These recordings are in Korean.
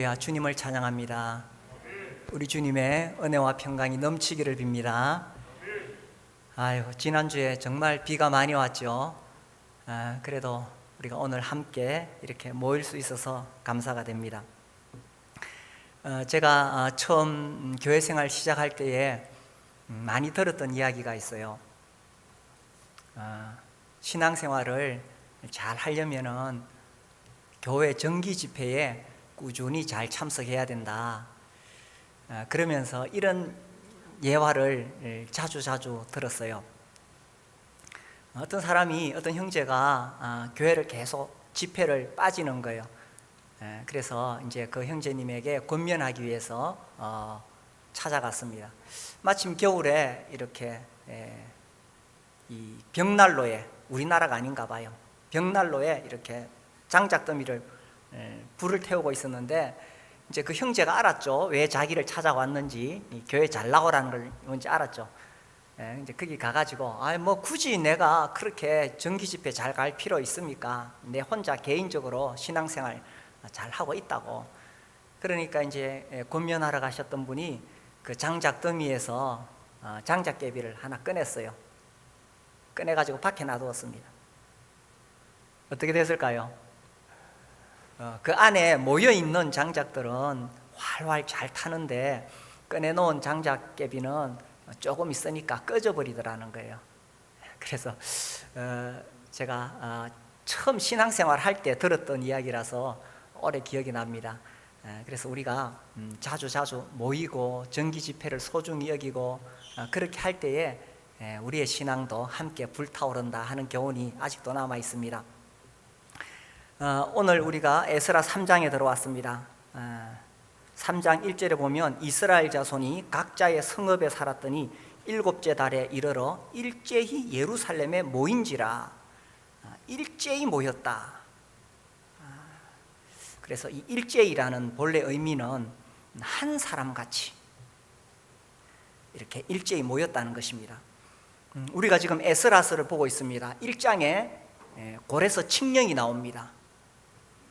주님을 찬양합니다. 우리 주님의 은혜와 평강이 넘치기를 빕니다. 지난주에 정말 비가 많이 왔죠. 그래도 우리가 오늘 함께 이렇게 모일 수 있어서 감사가 됩니다. 제가 처음 교회 생활 시작할 때에 많이 들었던 이야기가 있어요. 신앙생활을 잘 하려면은 교회 정기 집회에 꾸준히 잘 참석해야 된다. 그러면서 이런 예화를 자주 들었어요. 어떤 형제가 교회를 계속 집회를 빠지는 거예요. 그래서 이제 그 형제님에게 권면하기 위해서 찾아갔습니다. 마침 겨울에 이렇게 이 벽난로에, 우리나라가 아닌가 봐요, 벽난로에 이렇게 장작더미를 불을 태우고 있었는데, 이제 그 형제가 알았죠. 왜 자기를 찾아왔는지, 교회 잘 나오라는 걸 뭔지 알았죠. 이제 거기 가가지고 뭐 굳이 내가 그렇게 정기 집회 잘 갈 필요 있습니까? 내 혼자 개인적으로 신앙생활 잘 하고 있다고. 그러니까 이제 권면하러 가셨던 분이 그 장작더미에서 장작개비를 하나 꺼냈어요. 꺼내가지고 밖에 놔두었습니다. 어떻게 됐을까요? 그 안에 모여있는 장작들은 활활 잘 타는데 꺼내놓은 장작개비는 조금 있으니까 꺼져버리더라는 거예요. 그래서 제가 처음 신앙생활 할 때 들었던 이야기라서 오래 기억이 납니다. 그래서 우리가 자주 모이고 정기 집회를 소중히 여기고 그렇게 할 때에 우리의 신앙도 함께 불타오른다 하는 교훈이 아직도 남아 있습니다. 오늘 우리가 에스라 3장에 들어왔습니다. 3장 1절에 보면 이스라엘 자손이 각자의 성읍에 살았더니 일곱째 달에 이르러 일제히 예루살렘에 모인지라. 일제히 모였다. 그래서 이 일제히라는 본래 의미는 한 사람같이 이렇게 일제히 모였다는 것입니다. 우리가 지금 에스라서를 보고 있습니다. 1장에 고레서 칙령이 나옵니다.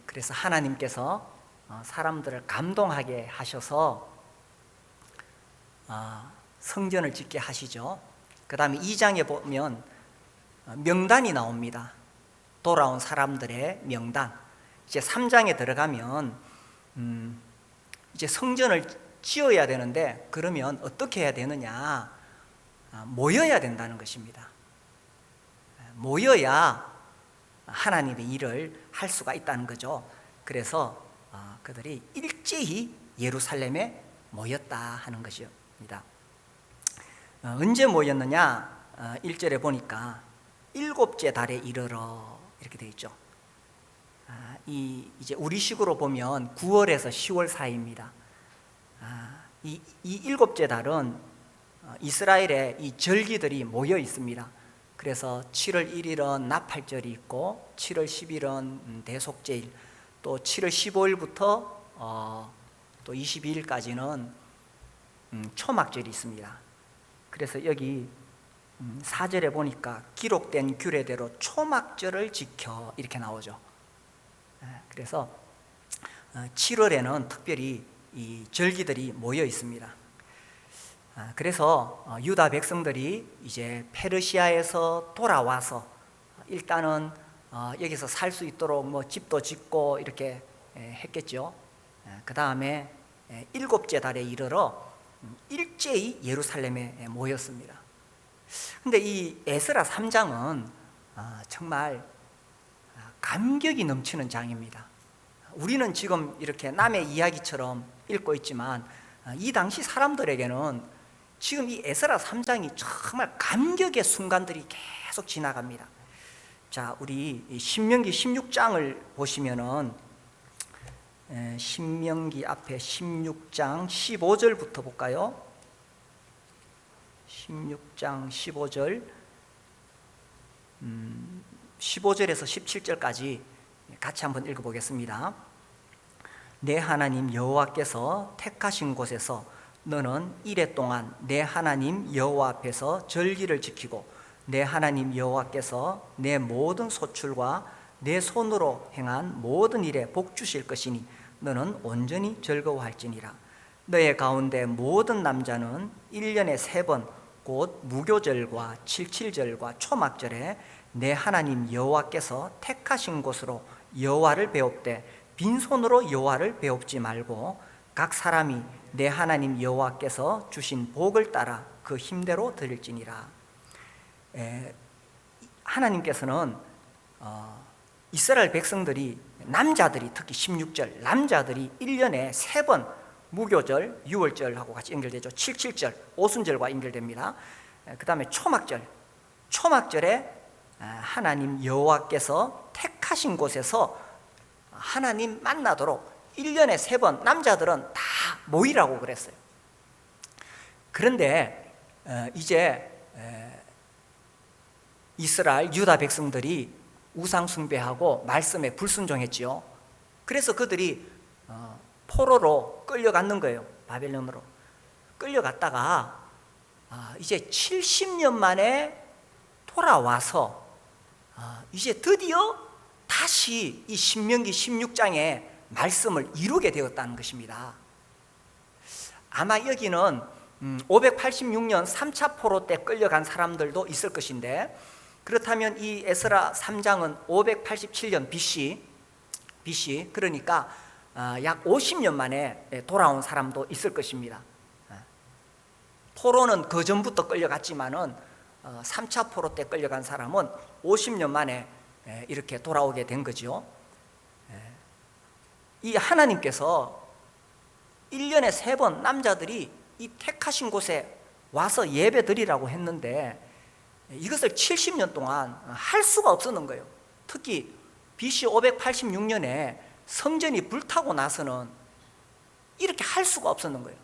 그래서 하나님께서 사람들을 감동하게 하셔서 성전을 짓게 하시죠. 그 다음에 2장에 보면 명단이 나옵니다. 돌아온 사람들의 명단. 이제 3장에 들어가면 이제 성전을 지어야 되는데, 그러면 어떻게 해야 되느냐? 모여야 된다는 것입니다. 모여야 하나님의 일을 할 수가 있다는 거죠. 그래서 그들이 일제히 예루살렘에 모였다 하는 것입니다. 언제 모였느냐? 1절에 보니까 일곱째 달에 이르러 이렇게 되어 있죠. 이제 우리식으로 보면 9월에서 10월 사이입니다. 이 일곱째 달은 이스라엘의 이 절기들이 모여 있습니다. 그래서 7월 1일은 나팔절이 있고, 7월 10일은 대속제일, 또 7월 15일부터 또 22일까지는 초막절이 있습니다. 그래서 여기 4절에 보니까 기록된 규례대로 초막절을 지켜 이렇게 나오죠. 그래서 7월에는 특별히 이 절기들이 모여 있습니다. 그래서 유다 백성들이 이제 페르시아에서 돌아와서 일단은 여기서 살 수 있도록 뭐 집도 짓고 이렇게 했겠죠. 그 다음에 일곱째 달에 이르러 일제히 예루살렘에 모였습니다. 근데 이 에스라 3장은 정말 감격이 넘치는 장입니다. 우리는 지금 이렇게 남의 이야기처럼 읽고 있지만 이 당시 사람들에게는 지금 이 에스라 3장이 정말 감격의 순간들이 계속 지나갑니다. 자, 우리 신명기 16장을 보시면은 신명기 앞에 16장 15절부터 볼까요? 16장 15절, 15절에서 17절까지 같이 한번 읽어보겠습니다. 내 하나님 여호와께서 택하신 곳에서 너는 이레 동안 내 하나님 여호와 앞에서 절기를 지키고 내 하나님 여호와께서 내 모든 소출과 내 손으로 행한 모든 일에 복 주실 것이니 너는 온전히 즐거워할지니라. 너의 가운데 모든 남자는 1년에 3번 곧 무교절과 칠칠절과 초막절에 내 하나님 여호와께서 택하신 곳으로 여호와를 배웁되 빈손으로 여호와를 배웁지 말고 각 사람이 내 하나님 여호와께서 주신 복을 따라 그 힘대로 드릴지니라. 하나님께서는 이스라엘 백성들이 남자들이 특히 16절 남자들이 1년에 3번 무교절, 유월절하고 같이 연결되죠. 칠칠절, 오순절과 연결됩니다. 그 다음에 초막절에 하나님 여호와께서 택하신 곳에서 하나님 만나도록 1년에 3번 남자들은 다 모이라고 그랬어요. 그런데 이제 이스라엘 유다 백성들이 우상 숭배하고 말씀에 불순종했지요. 그래서 그들이 포로로 끌려갔는 거예요. 바벨론으로 끌려갔다가 이제 70년 만에 돌아와서 이제 드디어 다시 이 신명기 16장의 말씀을 이루게 되었다는 것입니다. 아마 여기는 586년 3차 포로 때 끌려간 사람들도 있을 것인데, 그렇다면 이 에스라 3장은 587년 BC 그러니까 약 50년 만에 돌아온 사람도 있을 것입니다. 포로는 그 전부터 끌려갔지만은 3차 포로 때 끌려간 사람은 50년 만에 이렇게 돌아오게 된 거죠. 이 하나님께서 1년에 3번 남자들이 이 택하신 곳에 와서 예배 드리라고 했는데 이것을 70년 동안 할 수가 없었는 거예요. 특히 BC 586년에 성전이 불타고 나서는 이렇게 할 수가 없었는 거예요.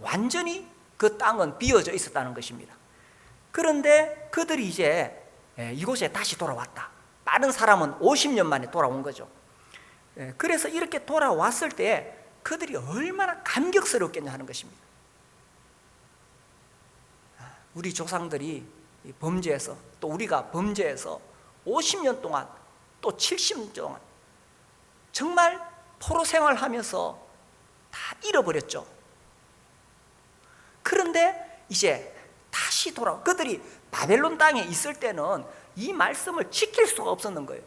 완전히 그 땅은 비어져 있었다는 것입니다. 그런데 그들이 이제 이곳에 다시 돌아왔다. 많은 사람은 50년 만에 돌아온 거죠. 그래서 이렇게 돌아왔을 때 그들이 얼마나 감격스럽겠냐 하는 것입니다. 우리 조상들이 범죄해서 또 우리가 범죄해서 50년 동안 또 70년 동안 정말 포로 생활하면서 다 잃어버렸죠. 그런데 이제 다시 그들이 바벨론 땅에 있을 때는 이 말씀을 지킬 수가 없었는 거예요.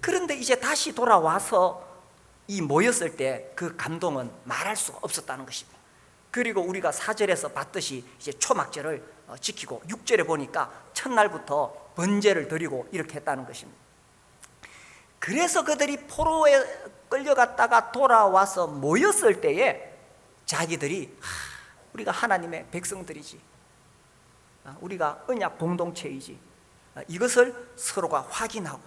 그런데 이제 다시 돌아와서 이 모였을 때 그 감동은 말할 수가 없었다는 것입니다. 그리고 우리가 4절에서 봤듯이 이제 초막절을 지키고 6절에 보니까 첫날부터 번제를 드리고 이렇게 했다는 것입니다. 그래서 그들이 포로에 끌려갔다가 돌아와서 모였을 때에 자기들이 우리가 하나님의 백성들이지, 우리가 언약 공동체이지, 이것을 서로가 확인하고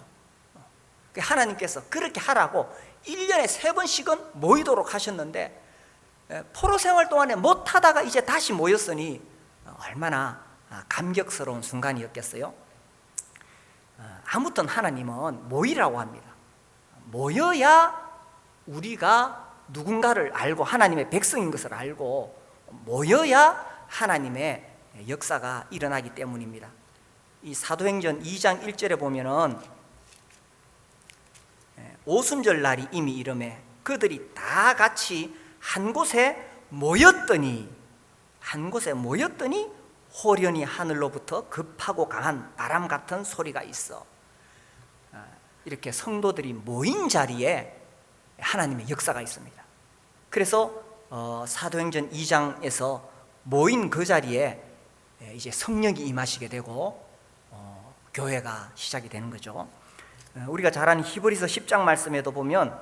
하나님께서 그렇게 하라고 1년에 3번씩은 모이도록 하셨는데 포로 생활 동안에 못하다가 이제 다시 모였으니 얼마나 감격스러운 순간이었겠어요. 아무튼 하나님은 모이라고 합니다. 모여야 우리가 누군가를 알고 하나님의 백성인 것을 알고 모여야 하나님의 역사가 일어나기 때문입니다. 이 사도행전 2장 1절에 보면은 오순절 날이 이미 이르매 그들이 다 같이 한 곳에 모였더니 호련히 하늘로부터 급하고 강한 바람 같은 소리가 있어. 이렇게 성도들이 모인 자리에 하나님의 역사가 있습니다. 그래서 사도행전 2장에서 모인 그 자리에 이제 성령이 임하시게 되고 교회가 시작이 되는 거죠. 우리가 잘 아는 히브리서 10장 말씀에도 보면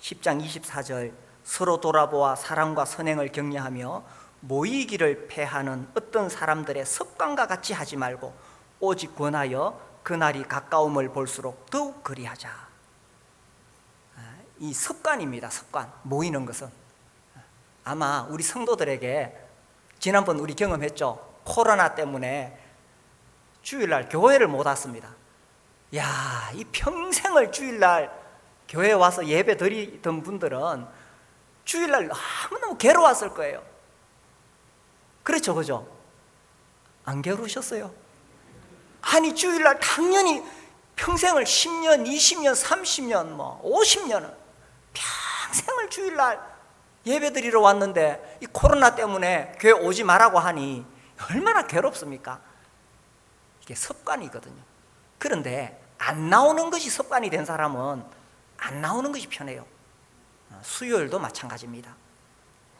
10장 24절 서로 돌아보아 사랑과 선행을 격려하며 모이기를 패하는 어떤 사람들의 습관과 같이 하지 말고 오직 권하여 그날이 가까움을 볼수록 더욱 그리하자. 이 습관입니다. 습관. 모이는 것은 아마 우리 성도들에게 지난번 우리 경험했죠. 코로나 때문에 주일날 교회를 못 왔습니다. 야, 이 평생을 주일날 교회 와서 예배 드리던 분들은 주일날 너무너무 괴로웠을 거예요. 그렇죠, 그죠? 안 괴로우셨어요? 아니 주일날 당연히 평생을 10년, 20년, 30년, 50년을 평생을 주일날 예배드리러 왔는데 이 코로나 때문에 교회 오지 말라고 하니 얼마나 괴롭습니까? 이게 습관이거든요. 그런데 안 나오는 것이 습관이 된 사람은 안 나오는 것이 편해요. 수요일도 마찬가지입니다.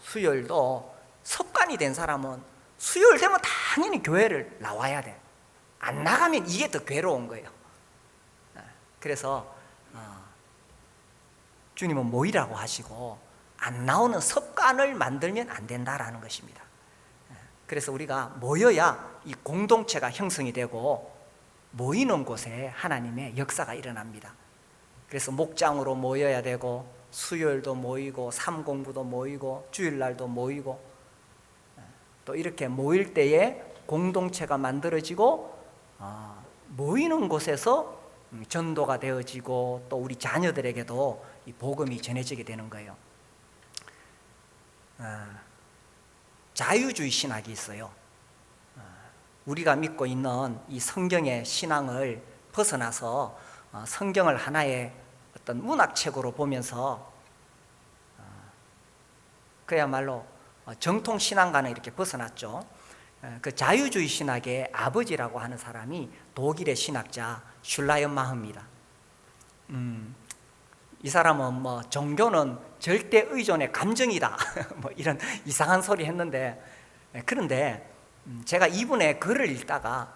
수요일도 습관이 된 사람은 수요일 되면 당연히 교회를 나와야 돼. 안 나가면 이게 더 괴로운 거예요. 그래서 주님은 모이라고 하시고 안 나오는 습관을 만들면 안 된다라는 것입니다. 그래서 우리가 모여야 이 공동체가 형성이 되고 모이는 곳에 하나님의 역사가 일어납니다. 그래서 목장으로 모여야 되고 수요일도 모이고 삼공부도 모이고 주일날도 모이고 또 이렇게 모일 때에 공동체가 만들어지고 모이는 곳에서 전도가 되어지고 또 우리 자녀들에게도 이 복음이 전해지게 되는 거예요. 자유주의 신학이 있어요. 우리가 믿고 있는 이 성경의 신앙을 벗어나서 성경을 하나의 어떤 문학책으로 보면서 그야말로 정통 신앙과는 이렇게 벗어났죠. 그 자유주의 신학의 아버지라고 하는 사람이 독일의 신학자 슐라이언마흐입니다. 이 사람은 종교는 절대 의존의 감정이다 이런 이상한 소리 했는데, 그런데 제가 이분의 글을 읽다가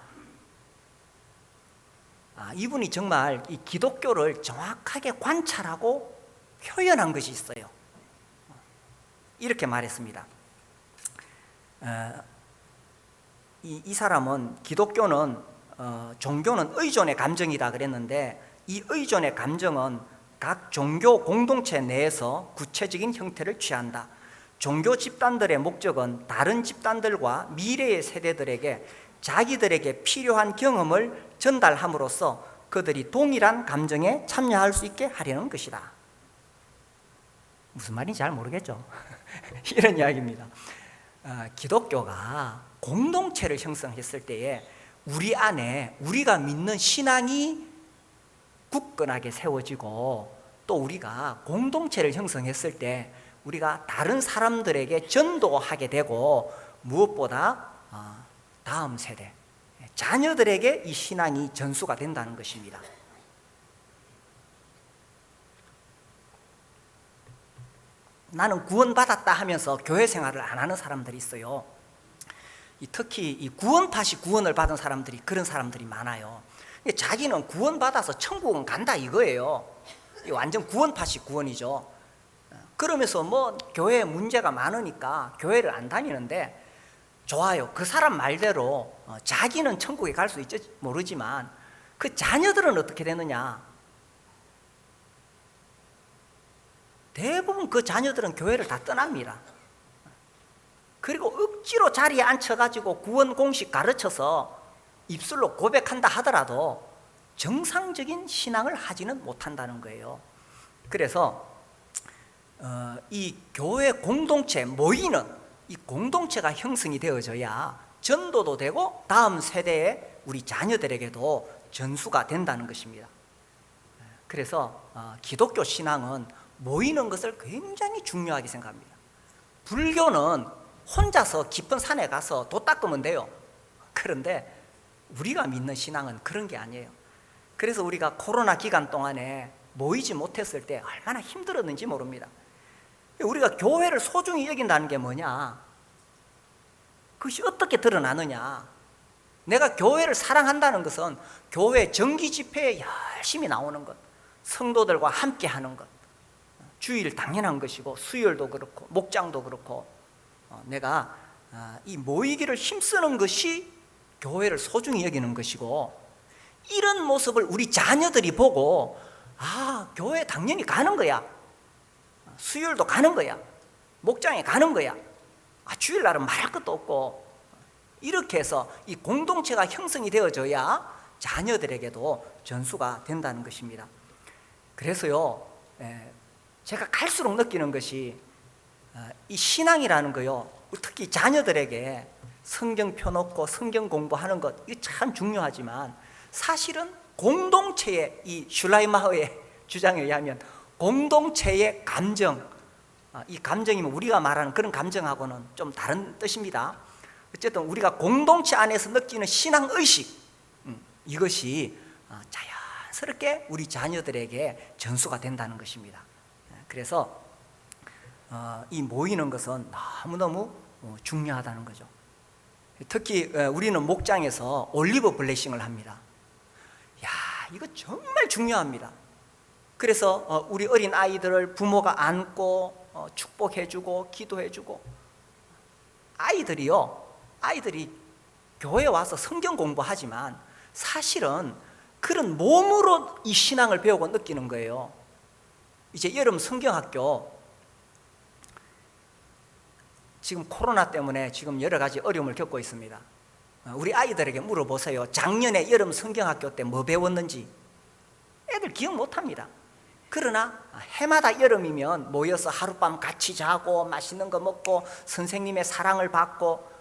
이분이 정말 이 기독교를 정확하게 관찰하고 표현한 것이 있어요. 이렇게 말했습니다. 이 사람은 기독교는 종교는 의존의 감정이다 그랬는데, 이 의존의 감정은 각 종교 공동체 내에서 구체적인 형태를 취한다. 종교 집단들의 목적은 다른 집단들과 미래의 세대들에게 자기들에게 필요한 경험을 전달함으로써 그들이 동일한 감정에 참여할 수 있게 하려는 것이다. 무슨 말인지 잘 모르겠죠? 이런 이야기입니다. 기독교가 공동체를 형성했을 때에 우리 안에 우리가 믿는 신앙이 굳건하게 세워지고, 또 우리가 공동체를 형성했을 때 우리가 다른 사람들에게 전도하게 되고, 무엇보다 다음 세대 자녀들에게 이 신앙이 전수가 된다는 것입니다. 나는 구원받았다 하면서 교회 생활을 안 하는 사람들이 있어요. 특히 이 구원파시 구원을 받은 사람들이, 그런 사람들이 많아요. 자기는 구원받아서 천국은 간다 이거예요. 완전 구원파시 구원이죠. 그러면서 교회에 문제가 많으니까 교회를 안 다니는데, 좋아요. 그 사람 말대로 자기는 천국에 갈 수 있지 모르지만 그 자녀들은 어떻게 되느냐? 대부분 그 자녀들은 교회를 다 떠납니다. 그리고 억지로 자리에 앉혀가지고 구원 공식 가르쳐서 입술로 고백한다 하더라도 정상적인 신앙을 하지는 못한다는 거예요. 그래서 이 교회 공동체 모이는 이 공동체가 형성이 되어져야 전도도 되고 다음 세대의 우리 자녀들에게도 전수가 된다는 것입니다. 그래서 기독교 신앙은 모이는 것을 굉장히 중요하게 생각합니다. 불교는 혼자서 깊은 산에 가서 돛 닦으면 돼요. 그런데 우리가 믿는 신앙은 그런 게 아니에요. 그래서 우리가 코로나 기간 동안에 모이지 못했을 때 얼마나 힘들었는지 모릅니다. 우리가 교회를 소중히 여긴다는 게 뭐냐? 그것이 어떻게 드러나느냐? 내가 교회를 사랑한다는 것은 교회 정기 집회에 열심히 나오는 것, 성도들과 함께 하는 것, 주일 당연한 것이고 수요일도 그렇고 목장도 그렇고, 내가 이 모이기를 힘쓰는 것이 교회를 소중히 여기는 것이고, 이런 모습을 우리 자녀들이 보고 교회 당연히 가는 거야, 수요일도 가는 거야, 목장에 가는 거야, 주일날은 말할 것도 없고, 이렇게 해서 이 공동체가 형성이 되어져야 자녀들에게도 전수가 된다는 것입니다. 그래서요, 제가 갈수록 느끼는 것이 이 신앙이라는 거요, 특히 자녀들에게 성경 펴놓고 성경 공부하는 것, 이게 참 중요하지만 사실은 공동체의 이 슐라이마흐의 주장에 의하면 공동체의 감정, 이 감정이면 우리가 말하는 그런 감정하고는 좀 다른 뜻입니다. 어쨌든 우리가 공동체 안에서 느끼는 신앙의식, 이것이 자연스럽게 우리 자녀들에게 전수가 된다는 것입니다. 그래서 이 모이는 것은 너무너무 중요하다는 거죠. 특히 우리는 목장에서 올리브 블레싱을 합니다. 야, 이거 정말 중요합니다. 그래서 우리 어린 아이들을 부모가 안고 축복해주고 기도해주고, 아이들이 교회에 와서 성경 공부하지만 사실은 그런 몸으로 이 신앙을 배우고 느끼는 거예요. 이제 여름 성경학교, 지금 코로나 때문에 지금 여러 가지 어려움을 겪고 있습니다. 우리 아이들에게 물어보세요. 작년에 여름 성경학교 때 뭐 배웠는지. 애들 기억 못합니다. 그러나 해마다 여름이면 모여서 하룻밤 같이 자고 맛있는 거 먹고 선생님의 사랑을 받고,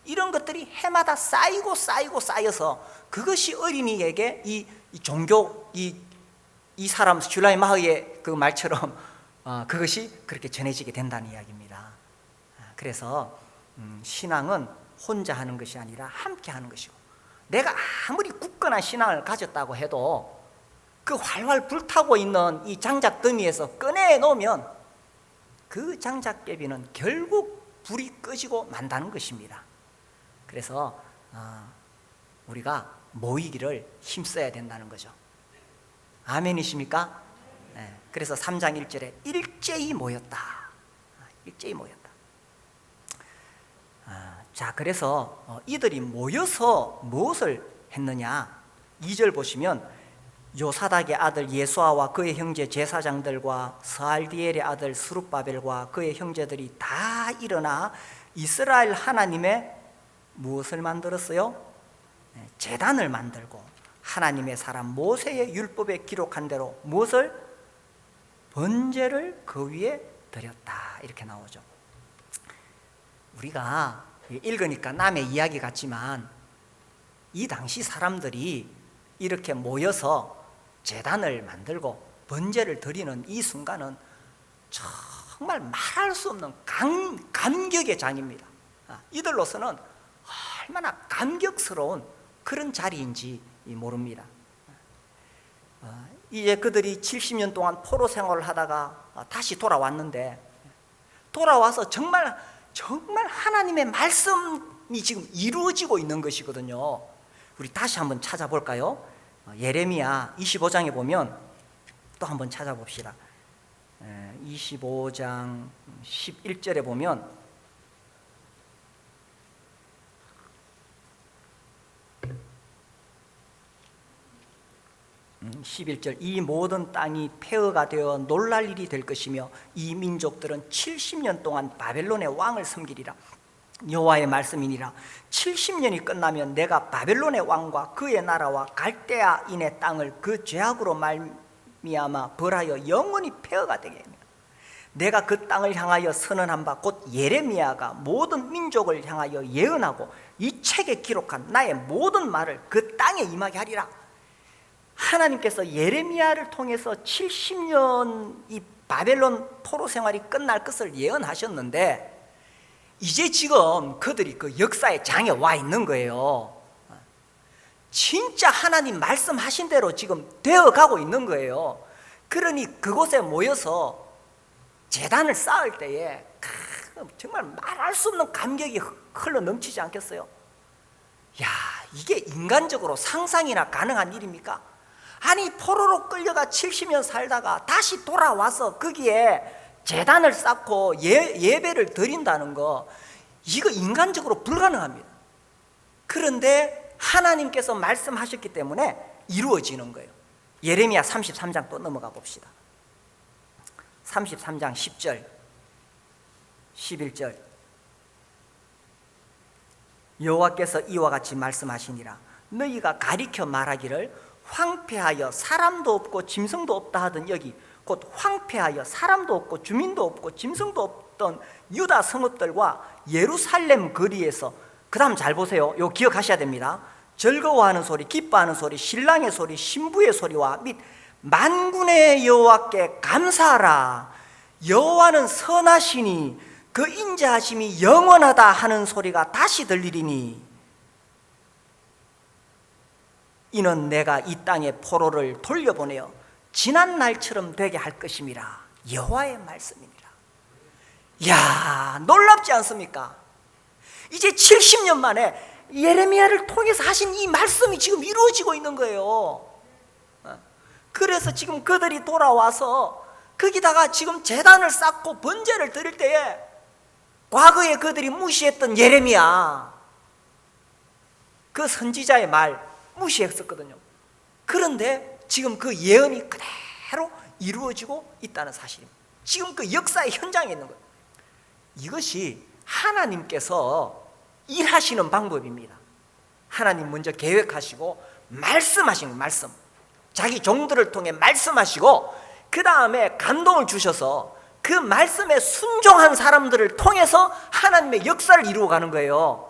이런 것들이 해마다 쌓여서 그것이 어린이에게 이 종교, 이 사람 슐라이마흐의 그 말처럼 그것이 그렇게 전해지게 된다는 이야기입니다. 그래서 신앙은 혼자 하는 것이 아니라 함께 하는 것이고, 내가 아무리 굳건한 신앙을 가졌다고 해도 그 활활 불타고 있는 이 장작더미에서 꺼내놓으면 그 장작개비는 결국 불이 꺼지고 만다는 것입니다. 그래서 우리가 모이기를 힘써야 된다는 거죠. 아멘이십니까? 네. 그래서 3장 1절에 일제히 모였다. 일제히 모였다. 자, 그래서 이들이 모여서 무엇을 했느냐? 2절 보시면 요사닥의 아들 예수아와 그의 형제 제사장들과 스알디엘의 아들 스룹바벨과 그의 형제들이 다 일어나 이스라엘 하나님의 무엇을 만들었어요? 제단을 만들고 하나님의 사람 모세의 율법에 기록한 대로 무엇을? 번제를 그 위에 드렸다. 이렇게 나오죠. 우리가 읽으니까 남의 이야기 같지만 이 당시 사람들이 이렇게 모여서 제단을 만들고 번제를 드리는 이 순간은 정말 말할 수 없는 감격의 장입니다. 이들로서는 얼마나 감격스러운 그런 자리인지 모릅니다. 이제 그들이 70년 동안 포로 생활을 하다가 다시 돌아왔는데, 돌아와서 정말 하나님의 말씀이 지금 이루어지고 있는 것이거든요. 우리 다시 한번 찾아볼까요? 예레미야 25장에 보면 또 한번 찾아봅시다. 25장 11절에 보면 11절, 이 모든 땅이 폐허가 되어 놀랄 일이 될 것이며 이 민족들은 70년 동안 바벨론의 왕을 섬기리라. 여호와의 말씀이니라. 70년이 끝나면 내가 바벨론의 왕과 그의 나라와 갈대아인의 땅을 그 죄악으로 말미암아 벌하여 영원히 폐허가 되게 합니다. 내가 그 땅을 향하여 선언한 바 곧 예레미야가 모든 민족을 향하여 예언하고 이 책에 기록한 나의 모든 말을 그 땅에 임하게 하리라. 하나님께서 예레미야를 통해서 70년 이 바벨론 포로 생활이 끝날 것을 예언하셨는데, 이제 지금 그들이 그 역사의 장에 와 있는 거예요. 진짜 하나님 말씀하신 대로 지금 되어가고 있는 거예요. 그러니 그곳에 모여서 제단을 쌓을 때에 정말 말할 수 없는 감격이 흘러 넘치지 않겠어요? 야, 이게 인간적으로 상상이나 가능한 일입니까? 아니, 포로로 끌려가 70년 살다가 다시 돌아와서 거기에 제단을 쌓고 예배를 드린다는 거, 이거 인간적으로 불가능합니다. 그런데 하나님께서 말씀하셨기 때문에 이루어지는 거예요. 예레미야 33장 또 넘어가 봅시다. 33장 10절 11절 여호와께서 이와 같이 말씀하시니라. 너희가 가리켜 말하기를 황폐하여 사람도 없고 짐승도 없다 하던 여기, 곧 황폐하여 사람도 없고 주민도 없고 짐승도 없던 유다 성읍들과 예루살렘 거리에서, 그 다음 잘 보세요. 요 기억하셔야 됩니다. 즐거워하는 소리, 기뻐하는 소리, 신랑의 소리, 신부의 소리와 및 만군의 여호와께 감사하라. 여호와는 선하시니 그 인자하심이 영원하다 하는 소리가 다시 들리리니 이는 내가 이 땅에 포로를 돌려보내어 지난 날처럼 되게 할 것임이라. 여호와의 말씀입니다. 이야, 놀랍지 않습니까? 이제 70년 만에 예레미야를 통해서 하신 이 말씀이 지금 이루어지고 있는 거예요. 그래서 지금 그들이 돌아와서 거기다가 지금 제단을 쌓고 번제를 드릴 때에 과거에 그들이 무시했던 예레미야, 그 선지자의 말 무시했었거든요. 그런데 지금 그 예언이 그대로 이루어지고 있다는 사실입니다. 지금 그 역사의 현장에 있는 거예요. 이것이 하나님께서 일하시는 방법입니다. 하나님 먼저 계획하시고 말씀하시는 말씀, 자기 종들을 통해 말씀하시고 그 다음에 감동을 주셔서 그 말씀에 순종한 사람들을 통해서 하나님의 역사를 이루어가는 거예요.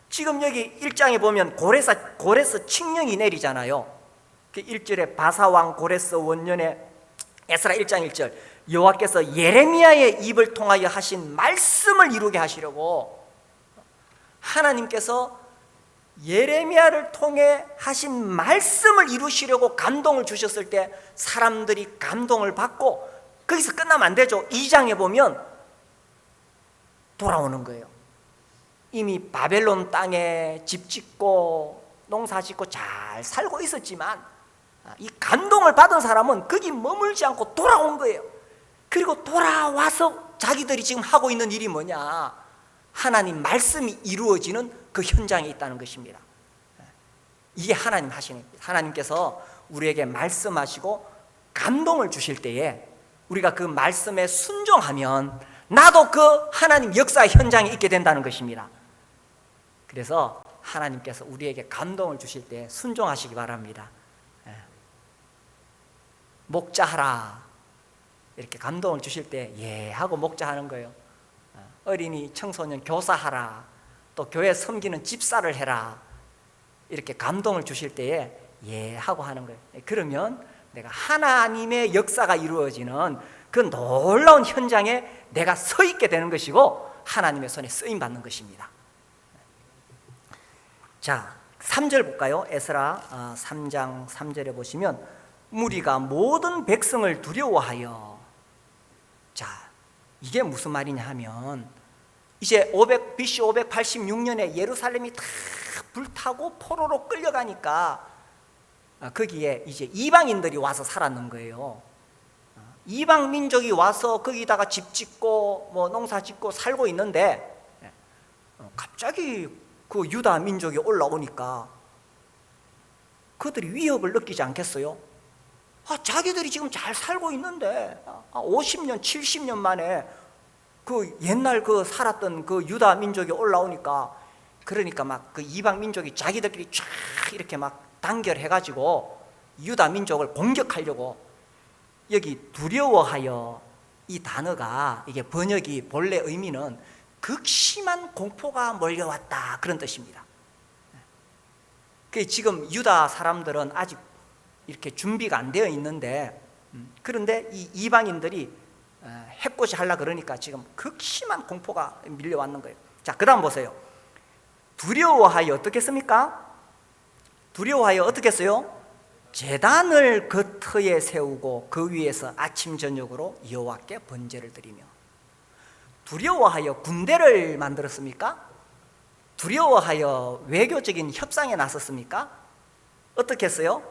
지금 여기 1장에 보면 고레스 칙령이 내리잖아요. 그 1절에 바사왕 고레스 원년에 에스라 1장 1절 여호와께서 예레미야의 입을 통하여 하신 말씀을 이루게 하시려고 하나님께서 예레미야를 통해 하신 말씀을 이루시려고 감동을 주셨을 때 사람들이 감동을 받고 거기서 끝나면 안 되죠. 2장에 보면 돌아오는 거예요. 이미 바벨론 땅에 집 짓고 농사 짓고 잘 살고 있었지만 이 감동을 받은 사람은 거기 머물지 않고 돌아온 거예요. 그리고 돌아와서 자기들이 지금 하고 있는 일이 뭐냐? 하나님 말씀이 이루어지는 그 현장에 있다는 것입니다. 이게 하나님 하시는 거예요. 하나님께서 우리에게 말씀하시고 감동을 주실 때에 우리가 그 말씀에 순종하면 나도 그 하나님 역사의 현장에 있게 된다는 것입니다. 그래서 하나님께서 우리에게 감동을 주실 때 순종하시기 바랍니다. 목자하라 이렇게 감동을 주실 때 예 하고 목자하는 거예요. 어린이 청소년 교사하라, 또 교회 섬기는 집사를 해라 이렇게 감동을 주실 때에 예 하고 하는 거예요. 그러면 내가 하나님의 역사가 이루어지는 그 놀라운 현장에 내가 서 있게 되는 것이고 하나님의 손에 쓰임 받는 것입니다. 자, 3절 볼까요? 에스라 3장 3절에 보시면 무리가 모든 백성을 두려워하여, 자, 이게 무슨 말이냐 하면 이제 BC 586년에 예루살렘이 다 불타고 포로로 끌려가니까 거기에 이제 이방인들이 와서 살았는 거예요. 이방 민족이 와서 거기다가 집 짓고 뭐 농사 짓고 살고 있는데 갑자기 그 유다 민족이 올라오니까 그들이 위협을 느끼지 않겠어요? 자기들이 지금 잘 살고 있는데 50년, 70년 만에 그 옛날 그 살았던 그 유다 민족이 올라오니까 그러니까 막 그 이방 민족이 자기들끼리 쫙 이렇게 막 단결해가지고 유다 민족을 공격하려고, 여기 두려워하여 이 단어가 이게 번역이 본래 의미는 극심한 공포가 몰려왔다 그런 뜻입니다. 지금 유다 사람들은 아직 이렇게 준비가 안 되어 있는데 그런데 이 이방인들이 해코지 하려고 그러니까 지금 극심한 공포가 밀려왔는 거예요. 자, 그 다음 보세요. 두려워하여 어떻게 했습니까? 두려워하여 어떻게 했어요? 제단을 그 터에 세우고 그 위에서 아침 저녁으로 여호와께 번제를 드리며. 두려워하여 군대를 만들었습니까? 두려워하여 외교적인 협상에 나섰습니까? 어떻게 했어요?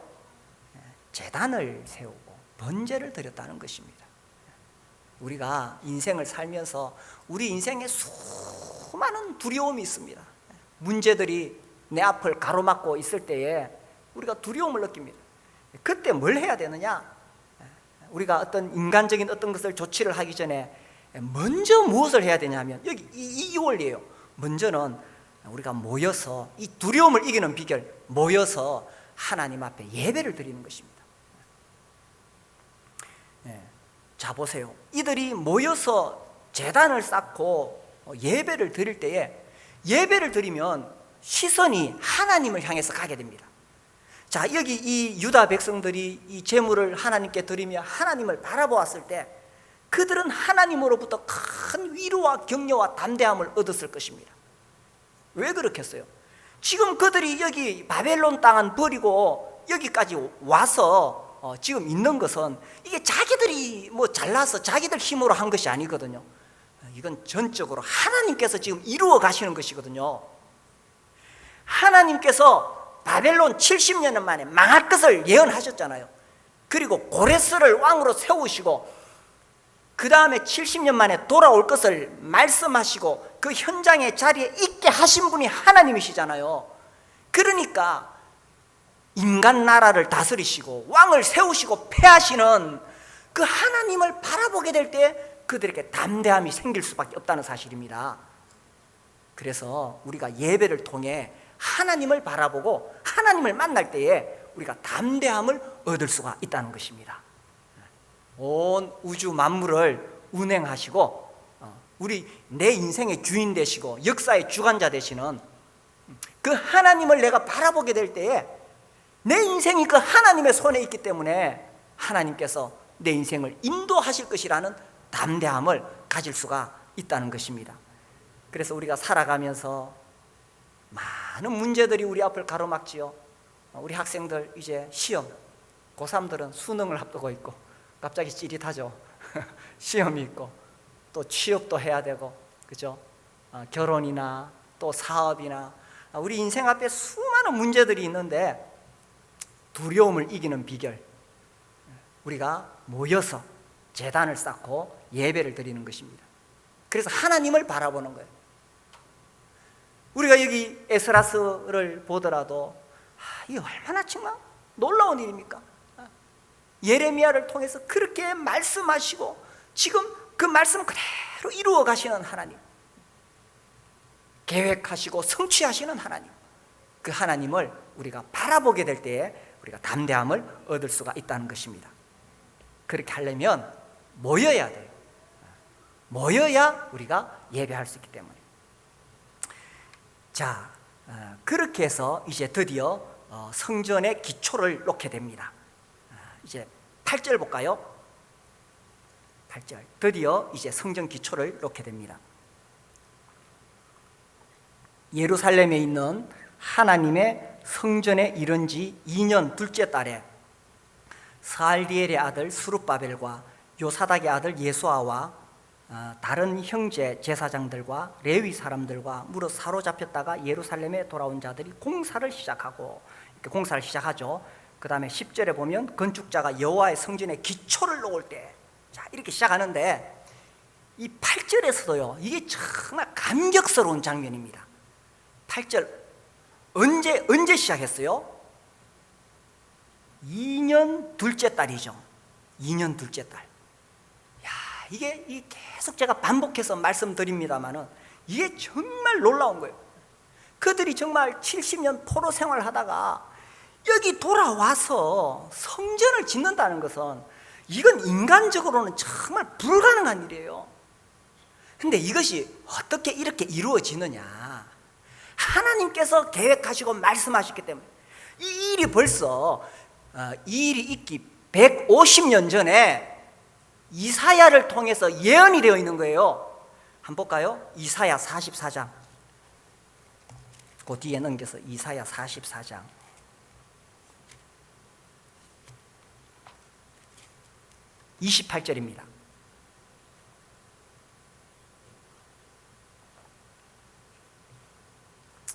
제단을 세우고 번제를 드렸다는 것입니다. 우리가 인생을 살면서 우리 인생에 수많은 두려움이 있습니다. 문제들이 내 앞을 가로막고 있을 때에 우리가 두려움을 느낍니다. 그때 뭘 해야 되느냐? 우리가 어떤 인간적인 어떤 것을 조치를 하기 전에 먼저 무엇을 해야 되냐면 여기 이 원리예요. 먼저는 우리가 모여서 이 두려움을 이기는 비결, 모여서 하나님 앞에 예배를 드리는 것입니다. 자, 보세요. 이들이 모여서 제단을 쌓고 예배를 드릴 때에 예배를 드리면 시선이 하나님을 향해서 가게 됩니다. 자, 여기 이 유다 백성들이 이 제물을 하나님께 드리며 하나님을 바라보았을 때 그들은 하나님으로부터 큰 위로와 격려와 담대함을 얻었을 것입니다. 왜 그렇겠어요? 지금 그들이 여기 바벨론 땅은 버리고 여기까지 와서 지금 있는 것은 이게 자기들이 뭐 잘나서 자기들 힘으로 한 것이 아니거든요. 이건 전적으로 하나님께서 지금 이루어 가시는 것이거든요. 하나님께서 바벨론 70년 만에 망할 것을 예언하셨잖아요. 그리고 고레스를 왕으로 세우시고 그 다음에 70년 만에 돌아올 것을 말씀하시고 그 현장의 자리에 있게 하신 분이 하나님이시잖아요. 그러니까 인간 나라를 다스리시고 왕을 세우시고 패하시는 그 하나님을 바라보게 될 때 그들에게 담대함이 생길 수밖에 없다는 사실입니다. 그래서 우리가 예배를 통해 하나님을 바라보고 하나님을 만날 때에 우리가 담대함을 얻을 수가 있다는 것입니다. 온 우주 만물을 운행하시고 내 인생의 주인 되시고 역사의 주관자 되시는 그 하나님을 내가 바라보게 될 때에 내 인생이 그 하나님의 손에 있기 때문에 하나님께서 내 인생을 인도하실 것이라는 담대함을 가질 수가 있다는 것입니다. 그래서 우리가 살아가면서 많은 문제들이 우리 앞을 가로막지요. 우리 학생들 이제 시험, 고3들은 수능을 앞두고 있고 갑자기 찌릿하죠. 시험이 있고 또 취업도 해야 되고, 그죠? 결혼이나 또 사업이나 우리 인생 앞에 수많은 문제들이 있는데 두려움을 이기는 비결, 우리가 모여서 제단을 쌓고 예배를 드리는 것입니다. 그래서 하나님을 바라보는 거예요. 우리가 여기 에스라스를 보더라도 이게 얼마나 정말 놀라운 일입니까? 예레미야를 통해서 그렇게 말씀하시고 지금 그 말씀 그대로 이루어 가시는 하나님, 계획하시고 성취하시는 하나님, 그 하나님을 우리가 바라보게 될 때에 우리가 담대함을 얻을 수가 있다는 것입니다. 그렇게 하려면 모여야 돼요. 모여야 우리가 예배할 수 있기 때문에. 자, 그렇게 해서 이제 드디어 성전의 기초를 놓게 됩니다. 이제 8절 볼까요? 8절. 드디어 이제 성전 기초를 놓게 됩니다. 예루살렘에 있는 하나님의 성전에 이른 지 2년 둘째 달에 스알디엘의 아들 스룹바벨과 요사닥의 아들 예수아와 다른 형제 제사장들과 레위 사람들과 무릇 사로잡혔다가 예루살렘에 돌아온 자들이 공사를 시작하고, 이렇게 공사를 시작하죠. 그 다음에 10절에 보면 건축자가 여호와의 성전의 기초를 놓을 때, 자, 이렇게 시작하는데 이 8절에서도요 이게 정말 감격스러운 장면입니다. 8절 언제 시작했어요? 2년 둘째 달이죠. 2년 둘째 달. 야, 이게 계속 제가 반복해서 말씀드립니다만은 이게 정말 놀라운 거예요. 그들이 정말 70년 포로 생활하다가 여기 돌아와서 성전을 짓는다는 것은 이건 인간적으로는 정말 불가능한 일이에요. 근데 이것이 어떻게 이렇게 이루어지느냐? 하나님께서 계획하시고 말씀하셨기 때문에. 이 일이 벌써 이 일이 있기 150년 전에 이사야를 통해서 예언이 되어 있는 거예요. 한번 볼까요? 이사야 44장. 그 뒤에 넘겨서 이사야 44장. (28절입니다)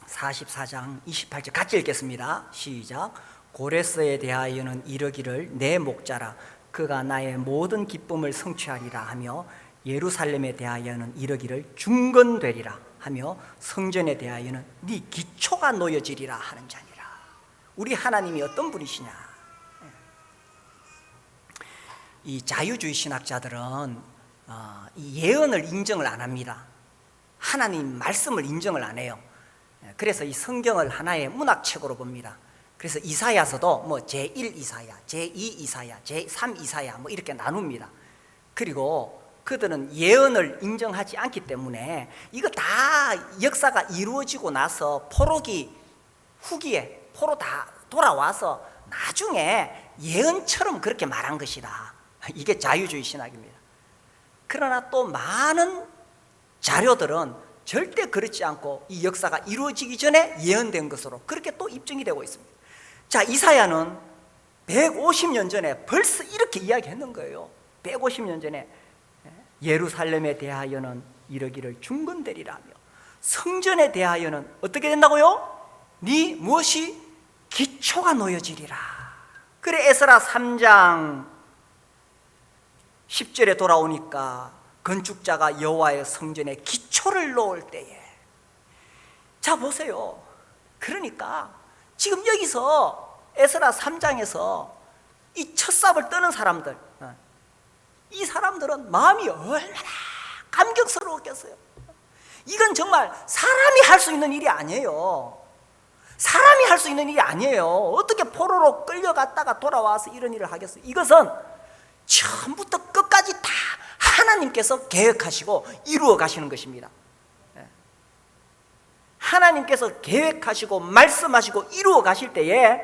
44장 28절 같이 읽겠습니다. 시작. 고레스에 대하여는 이르기를 내 목자라 그가 나의 모든 기쁨을 성취하리라 하며, 예루살렘에 대하여는 이르기를 중건되리라 하며, 성전에 대하여는 네 기초가 놓여지리라 하는 자니라. 우리 하나님이 어떤 분이시냐? 이 자유주의 신학자들은 이 예언을 인정을 안 합니다. 하나님 말씀을 인정을 안 해요. 그래서 이 성경을 하나의 문학책으로 봅니다. 그래서 이사야서도 뭐 제1 이사야, 제2 이사야, 제3 이사야 뭐 이렇게 나눕니다. 그리고 그들은 예언을 인정하지 않기 때문에 이거 다 역사가 이루어지고 나서 포로기 후기에 포로 다 돌아와서 나중에 예언처럼 그렇게 말한 것이다. 이게 자유주의 신학입니다. 그러나 또 많은 자료들은 절대 그렇지 않고 이 역사가 이루어지기 전에 예언된 것으로 그렇게 또 입증이 되고 있습니다. 자, 이사야는 150년 전에 벌써 이렇게 이야기했는 거예요. 150년 전에 예루살렘에 대하여는 이러기를 중건되리라며 성전에 대하여는 어떻게 된다고요? 네 무엇이 기초가 놓여지리라. 그래 에스라 3장 10절에 돌아오니까 건축자가 여호와의 성전에 기초를 놓을 때에, 자 보세요. 그러니까 지금 여기서 에스라 3장에서 이 첫삽을 떠는 사람들, 이 사람들은 마음이 얼마나 감격스러웠겠어요. 이건 정말 사람이 할 수 있는 일이 아니에요. 사람이 할 수 있는 일이 아니에요. 어떻게 포로로 끌려갔다가 돌아와서 이런 일을 하겠어요? 이것은 처음부터 끝까지 다 하나님께서 계획하시고 이루어 가시는 것입니다. 하나님께서 계획하시고 말씀하시고 이루어 가실 때에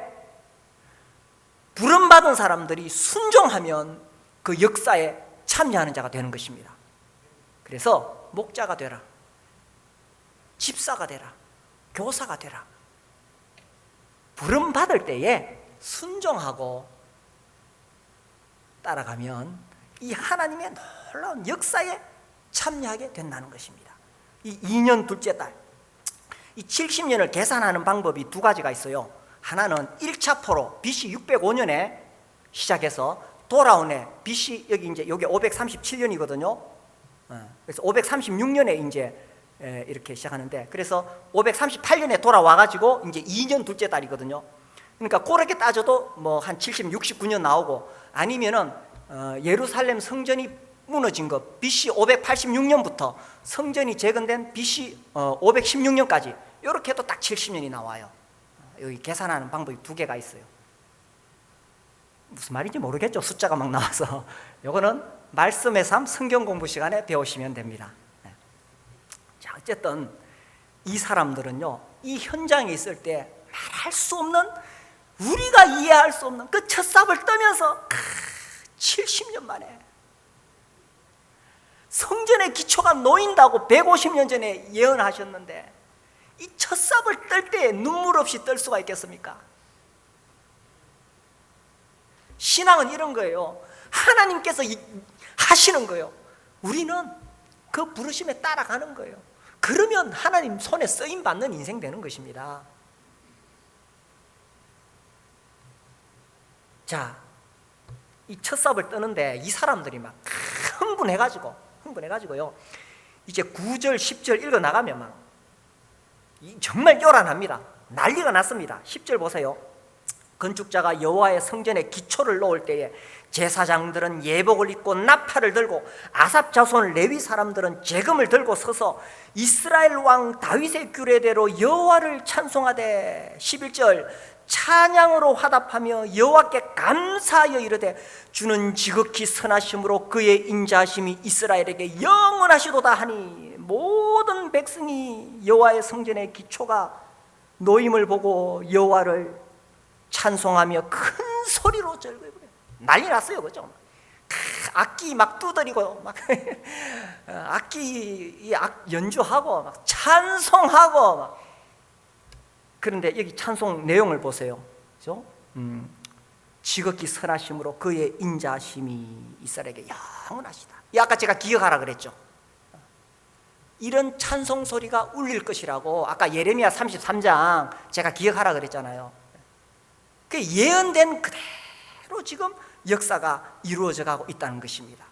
부름받은 사람들이 순종하면 그 역사에 참여하는 자가 되는 것입니다. 그래서 목자가 되라, 집사가 되라, 교사가 되라. 부름받을 때에 순종하고 따라가면 이 하나님의 놀라운 역사에 참여하게 된다는 것입니다. 이 2년 둘째 달, 이 70년을 계산하는 방법이 두 가지가 있어요. 하나는 1차 포로 BC 605년에 시작해서 돌아온 해 BC 여기 이제 여기 537년이거든요. 그래서 536년에 이제 이렇게 시작하는데, 그래서 538년에 돌아와 가지고 이제 2년 둘째 달이거든요. 그러니까 그렇게 따져도 뭐 한 70, 69년 나오고, 아니면은 예루살렘 성전이 무너진 거 BC 586년부터 성전이 재건된 BC 516년까지 이렇게 해도 딱 70년이 나와요. 여기 계산하는 방법이 두 개가 있어요. 무슨 말인지 모르겠죠. 숫자가 막 나와서. 이거는 말씀의 삶 성경 공부 시간에 배우시면 됩니다. 자, 어쨌든 이 사람들은요, 이 현장에 있을 때 말할 수 없는, 우리가 이해할 수 없는 그 첫삽을 떠면서 70년 만에 성전의 기초가 놓인다고 150년 전에 예언하셨는데, 이 첫삽을 뜰 때 눈물 없이 뜰 수가 있겠습니까? 신앙은 이런 거예요. 하나님께서 하시는 거예요. 우리는 그 부르심에 따라가는 거예요. 그러면 하나님 손에 쓰임 받는 인생 되는 것입니다. 자, 이 첫삽을 뜨는데 이 사람들이 막 흥분해가지고요. 이제 9절, 10절 읽어 나가면 막 정말 요란합니다. 난리가 났습니다. 10절 보세요. 건축자가 여호와의 성전에 기초를 놓을 때에 제사장들은 예복을 입고 나팔을 들고 아삽 자손 레위 사람들은 제금을 들고 서서 이스라엘 왕 다윗의 규례대로 여호와를 찬송하되, 11절 찬양으로 화답하며 여호와께 감사하여 이르되 주는 지극히 선하심으로 그의 인자하심이 이스라엘에게 영원하시도다 하니, 모든 백성이 여호와의 성전의 기초가 놓임을 보고 여호와를 찬송하며 큰 소리로 절규해요. 난리 났어요, 그죠? 악기 막 두드리고 막 악기 연주하고 막 찬송하고 막. 그런데 여기 찬송 내용을 보세요, 그죠? 지극히 선하심으로 그의 인자심이 이스라엘에게 영원하시다. 이 아까 제가 기억하라 그랬죠? 이런 찬송 소리가 울릴 것이라고 아까 예레미야 33장 제가 기억하라 그랬잖아요. 그 예언된 그대로 지금 역사가 이루어져 가고 있다는 것입니다.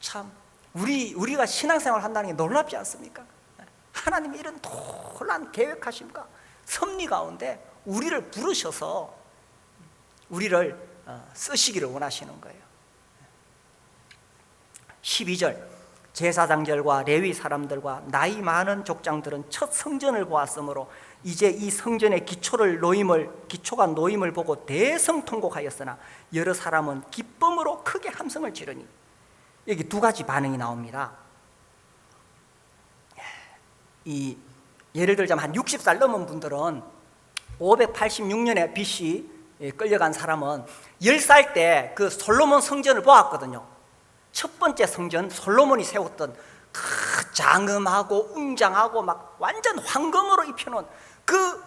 참 우리가 신앙생활 한다는 게 놀랍지 않습니까? 하나님이 이런 놀라운 계획하심과 섭리 가운데 우리를 부르셔서 우리를 쓰시기를 원하시는 거예요. 12절 제사장들과 레위 사람들과 나이 많은 족장들은 첫 성전을 보았으므로 이제 이 성전의 기초가 놓임을 보고 대성통곡하였으나 여러 사람은 기쁨으로 크게 함성을 지르니. 여기 두 가지 반응이 나옵니다. 예를 들자면 한 60살 넘은 분들은 586년에 BC 끌려간 사람은 10살 때 그 솔로몬 성전을 보았거든요. 첫 번째 성전, 솔로몬이 세웠던 그 장엄하고 웅장하고 막 완전 황금으로 입혀놓은 그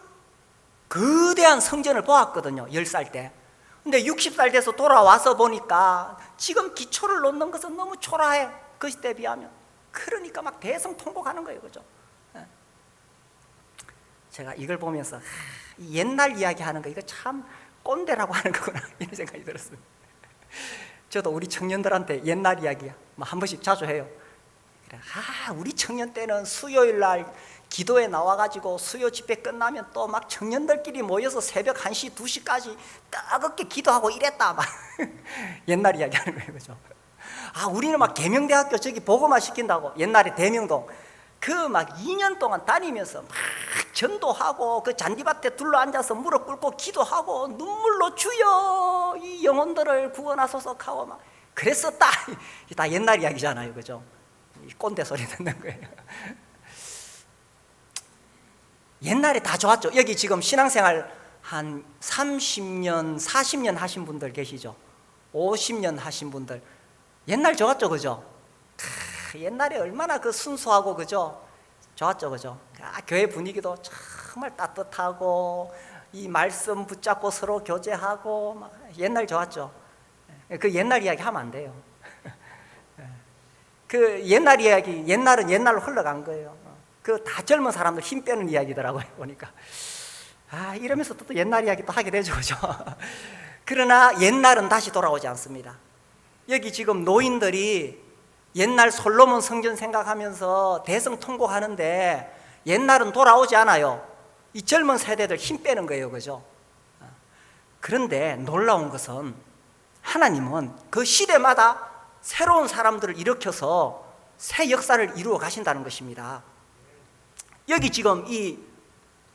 거대한 성전을 보았거든요, 10살 때. 근데 60살 돼서 돌아와서 보니까 지금 기초를 놓는 것은 너무 초라해, 그 시대에 비하면. 그러니까 막 대성통곡하는 거예요, 그죠? 제가 이걸 보면서 옛날 이야기하는 거 이거 참 꼰대라고 하는 거구나 이런 생각이 들었어요. 저도 우리 청년들한테 옛날 이야기 한 번씩 자주 해요. 그래, 우리 청년 때는 수요일 날 기도에 나와가지고 수요 집회 끝나면 또 막 청년들끼리 모여서 새벽 1시, 2시까지 뜨겁게 기도하고 이랬다 막 옛날 이야기 하는 거예요, 그죠? 우리는 막 계명대학교 저기 복음화 시킨다고 옛날에 대명동 그 막 2년 동안 다니면서 막 전도하고 그 잔디밭에 둘러앉아서 무릎 꿇고 기도하고 눈물로 주여 이 영혼들을 구원하소서 하고 막 그랬었다. 다 옛날 이야기잖아요, 그죠? 꼰대 소리 듣는 거예요. 옛날에 다 좋았죠. 여기 지금 신앙생활 한 30년, 40년 하신 분들 계시죠? 50년 하신 분들 옛날 좋았죠, 그죠? 옛날에 얼마나 그 순수하고 그죠? 좋았죠, 그죠? 교회 분위기도 정말 따뜻하고 이 말씀 붙잡고 서로 교제하고 막 옛날 좋았죠. 그 옛날 이야기 하면 안 돼요. 그 옛날 이야기, 옛날은 옛날로 흘러간 거예요. 그 다 젊은 사람들 힘 빼는 이야기더라고요, 보니까. 이러면서 또 옛날 이야기 또 하게 되죠, 그죠? 그러나 옛날은 다시 돌아오지 않습니다. 여기 지금 노인들이 옛날 솔로몬 성전 생각하면서 대성통곡하는데 옛날은 돌아오지 않아요. 이 젊은 세대들 힘 빼는 거예요, 그죠? 그런데 놀라운 것은 하나님은 그 시대마다 새로운 사람들을 일으켜서 새 역사를 이루어 가신다는 것입니다. 여기 지금 이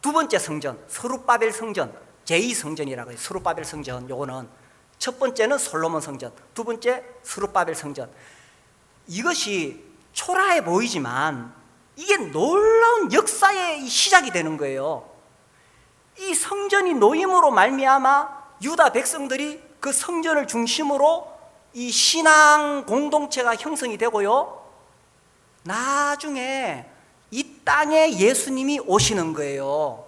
두 번째 성전, 스룹바벨 성전, 제2성전이라고 해요. 스룹바벨 성전, 요거는 첫 번째는 솔로몬 성전, 두 번째 스룹바벨 성전. 이것이 초라해 보이지만 이게 놀라운 역사의 시작이 되는 거예요. 이 성전이 놓임으로 말미암아 유다 백성들이 그 성전을 중심으로 이 신앙 공동체가 형성이 되고요, 나중에 이 땅에 예수님이 오시는 거예요.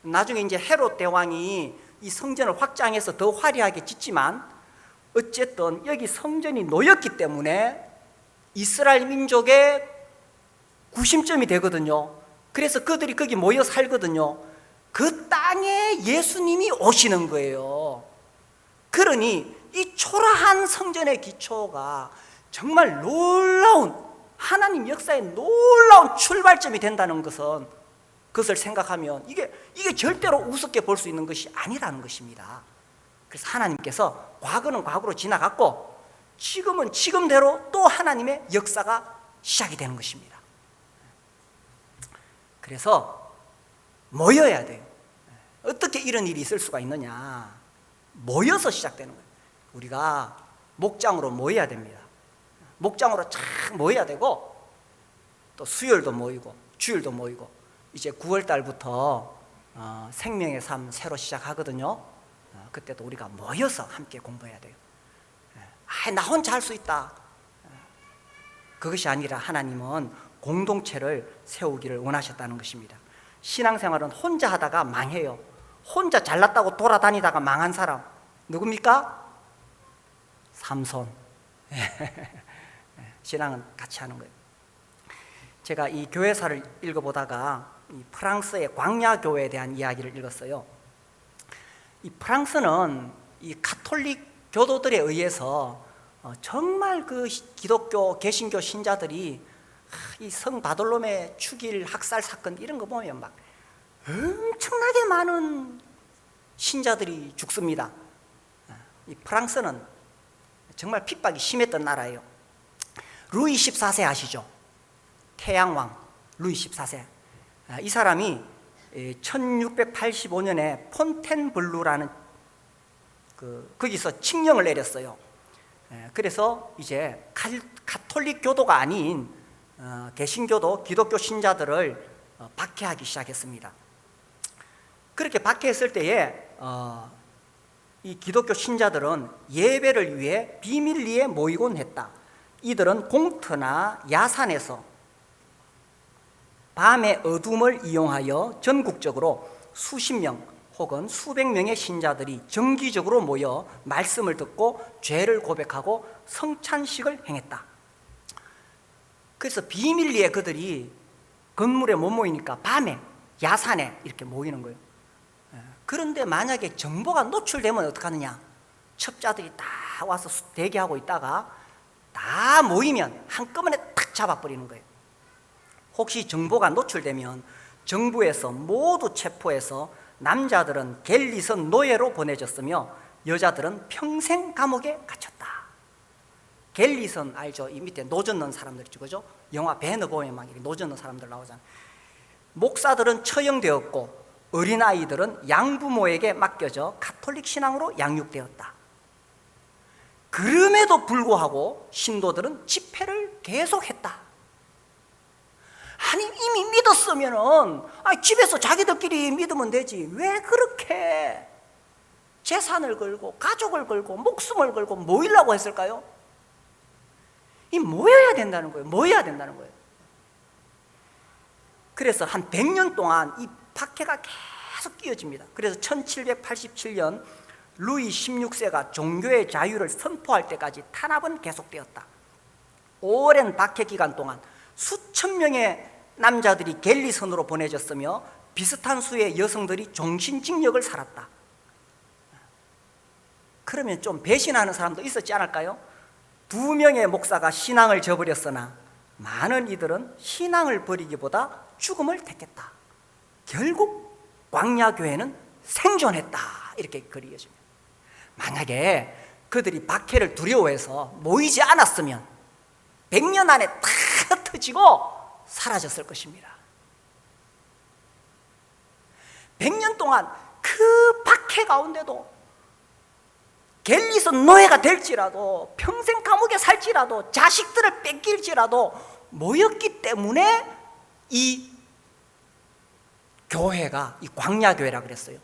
나중에 이제 헤롯 대왕이 이 성전을 확장해서 더 화려하게 짓지만 어쨌든 여기 성전이 놓였기 때문에 이스라엘 민족의 구심점이 되거든요. 그래서 그들이 거기 모여 살거든요. 그 땅에 예수님이 오시는 거예요. 그러니 이 초라한 성전의 기초가 정말 놀라운 하나님 역사의 놀라운 출발점이 된다는 것은, 그것을 생각하면 이게 절대로 우습게 볼 수 있는 것이 아니라는 것입니다. 그래서 하나님께서 과거는 과거로 지나갔고 지금은 지금대로 또 하나님의 역사가 시작이 되는 것입니다. 그래서 모여야 돼요. 어떻게 이런 일이 있을 수가 있느냐? 모여서 시작되는 거예요. 우리가 목장으로 모여야 됩니다. 목장으로 쫙 모여야 되고, 또 수요일도 모이고 주일도 모이고, 이제 9월 달부터 생명의 삶 새로 시작하거든요. 그때도 우리가 모여서 함께 공부해야 돼요. 나 혼자 할 수 있다, 그것이 아니라 하나님은 공동체를 세우기를 원하셨다는 것입니다. 신앙생활은 혼자 하다가 망해요. 혼자 잘났다고 돌아다니다가 망한 사람 누굽니까? 삼손. 신앙은 같이 하는 거예요. 제가 이 교회사를 읽어보다가 이 프랑스의 광야 교회에 대한 이야기를 읽었어요. 이 프랑스는 이 가톨릭 교도들에 의해서 정말 그 기독교 개신교 신자들이 이 성 바돌로메 축일 학살 사건 이런 거 보면 막 엄청나게 많은 신자들이 죽습니다. 이 프랑스는 정말 핍박이 심했던 나라예요. 루이 14세 아시죠? 태양왕 루이 14세. 이 사람이 1685년에 폰텐블루라는 거기서 칙령을 내렸어요. 그래서 이제 가톨릭 교도가 아닌 개신교도 기독교 신자들을 박해하기 시작했습니다. 그렇게 박해했을 때에 이 기독교 신자들은 예배를 위해 비밀리에 모이곤 했다. 이들은 공터나 야산에서 밤의 어둠을 이용하여 전국적으로 수십 명 혹은 수백 명의 신자들이 정기적으로 모여 말씀을 듣고 죄를 고백하고 성찬식을 행했다. 그래서 비밀리에 그들이 건물에 못 모이니까 밤에 야산에 이렇게 모이는 거예요. 그런데 만약에 정보가 노출되면 어떡하느냐? 첩자들이 다 와서 대기하고 있다가 다 모이면 한꺼번에 탁 잡아버리는 거예요. 혹시 정보가 노출되면 정부에서 모두 체포해서 남자들은 갤리선 노예로 보내졌으며 여자들은 평생 감옥에 갇혔다. 갤리선 알죠? 이 밑에 노젓 넣은 사람들 있죠, 그죠? 영화 배너 보면 막 이렇게 노젓 넣은 사람들 나오잖아요. 목사들은 처형되었고 어린아이들은 양부모에게 맡겨져 가톨릭 신앙으로 양육되었다. 그럼에도 불구하고 신도들은 집회를 계속했다. 아니 이미 믿었으면은 집에서 자기들끼리 믿으면 되지 왜 그렇게 재산을 걸고 가족을 걸고 목숨을 걸고 모이려고 했을까요? 이 모여야 된다는 거예요. 모여야 된다는 거예요. 그래서 한 100년 동안 이 박해가 계속 이어집니다. 그래서 1787년 루이 16세가 종교의 자유를 선포할 때까지 탄압은 계속되었다. 오랜 박해 기간 동안 수천 명의 남자들이 갤리선으로 보내졌으며 비슷한 수의 여성들이 종신직역을 살았다. 그러면 좀 배신하는 사람도 있었지 않을까요? 2명의 목사가 신앙을 저버렸으나 많은 이들은 신앙을 버리기보다 죽음을 택했다. 결국 광야교회는 생존했다. 이렇게 글이 이어집니다. 만약에 그들이 박해를 두려워해서 모이지 않았으면 100년 안에 다 터지고 사라졌을 것입니다. 100년 동안 그 박해 가운데도 갤리선 노예가 될지라도 평생 감옥에 살지라도 자식들을 뺏길지라도 모였기 때문에 이 교회가 이 광야교회라 그랬어요.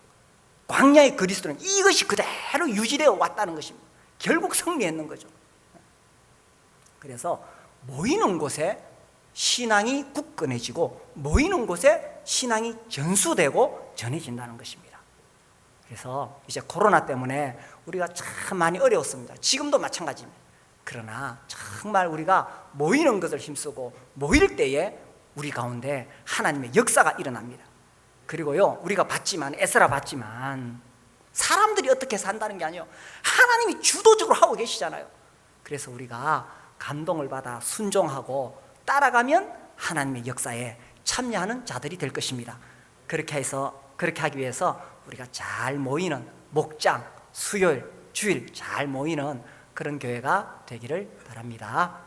광야의 그리스도는 이것이 그대로 유지되어 왔다는 것입니다. 결국 승리했는 거죠. 그래서 모이는 곳에 신앙이 굳건해지고 모이는 곳에 신앙이 전수되고 전해진다는 것입니다. 그래서 이제 코로나 때문에 우리가 참 많이 어려웠습니다. 지금도 마찬가지입니다. 그러나 정말 우리가 모이는 것을 힘쓰고 모일 때에 우리 가운데 하나님의 역사가 일어납니다. 그리고요, 우리가 애쓰라 봤지만 사람들이 어떻게 산다는 게 아니에요. 하나님이 주도적으로 하고 계시잖아요. 그래서 우리가 감동을 받아 순종하고 따라가면 하나님의 역사에 참여하는 자들이 될 것입니다. 그렇게 하기 위해서 우리가 잘 모이는 목장, 수요일, 주일 잘 모이는 그런 교회가 되기를 바랍니다.